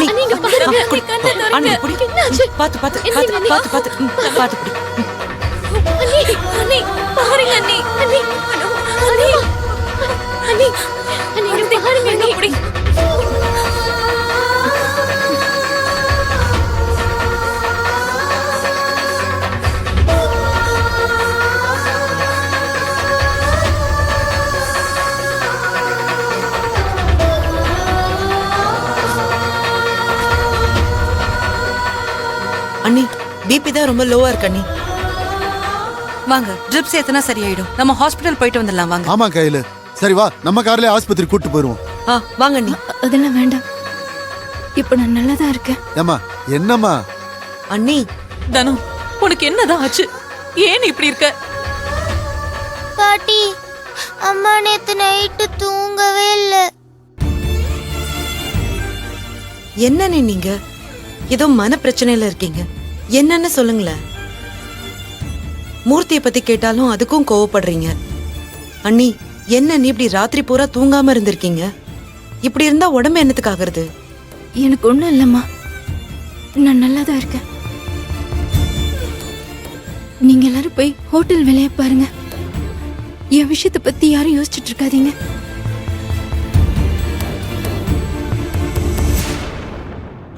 அண்ணி நீங்க பாருங்க குடி. அண்ணி குடி. பாத்து பாத்து பாத்து பாத்து பாத்து பாத்து குடி. அண்ணி அண்ணி பாருங்க அண்ணி அண்ணி அண்ணி அண்ணி அண்ணி பாருங்க அண்ணி குடி. அண்ணி பிபி தான் ரொம்ப லோவா இருக்கு அண்ணி. வாங்க ட்ரிப்ஸ் ஏத்தனா சரியாயிடும். நம்ம ஹாஸ்பிடல் போயிட்டு வந்துடலாம் வாங்க. ஆமா கையில. சரி வா, நம்ம கார்லயே ஆஸ்பத்திரி கூட்டு போயிருவோம். வாங்க அண்ணி. அதெல்லாம் வேண்டாம், இப்ப நான் நல்லதா இருக்கேன். ஏமா என்னம்மா? அண்ணி தனு, உனக்கு என்னதான் ஆச்சு? ஏன் இப்படி இருக்க? பாட்டி, அம்மா நேத்து நைட்டு தூங்கவே இல்ல. என்ன நீங்க ஏதோ மன பிரச்சனையில இருக்கீங்க, என்னன்னு சொல்லுங்களேன். மூர்த்தியை பத்தி கேட்டாலும் அதுக்கும் கோவப்படுறீங்க. அண்ணி என்ன நீ இப்படி ராத்திரி பூரா தூங்காம இருந்திருக்கீங்க? இப்படி இருந்தா உடம்பு என்னத்துக்கு ஆகுறது? எனக்கு ஒண்ணும் இல்லம்மா, நான் நல்லாதான் இருக்கேன். நீங்க எல்லாரும் போய் ஹோட்டல் வேலைய பாருங்க. என் விஷயத்தை பத்தி யாரும் யோசிச்சுட்டு இருக்காதீங்க.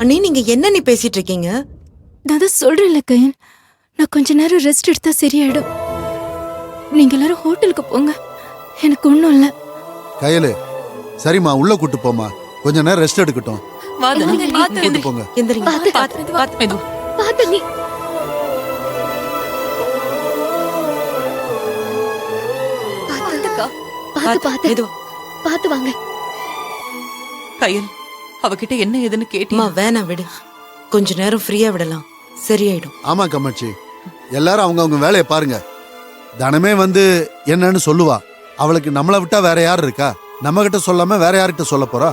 அண்ணி நீங்க என்ன நீ பேசிட்டு இருக்கீங்க? நான் தான் சொல்றேன்ல கயன், நான் கொஞ்ச நேரம் ரெஸ்ட் எடுத்தா சரியாயிடும். நீங்க எல்லாரும் ஹோட்டலுக்கு போங்க, எனக்கு ஒண்ணும் இல்ல. கையில சரிம்மா, உள்ள கூட்டு போமா, கொஞ்ச நேரம் ரெஸ்ட் எடுக்கட்டும். வா தனு, கூட்டு எந்திரி. போங்க. எந்திரிங்க. பாத்து, பாத்து பாத்து மெது. பாத்து நீ பாத்து பாத்து மெதுவா. பாத்து வாங்க. கையல், அவகிட்ட என்ன ஏதுன்னு அம்மா கேட்டியா? வேணாம் விடு, கொஞ்ச நேரம் ஃப்ரீயா விடலாம், சரியாயிடும். ஆமா கம்மாச்சி, எல்லாரும் அவங்க வேலையை பாருங்க. தனமே வந்து என்னன்னு சொல்லுவா. அவளுக்கு நம்மளை விட்டா வேற யார் இருக்கா? நம்ம கிட்ட சொல்லாம வேற யார்கிட்ட சொல்ல போறா?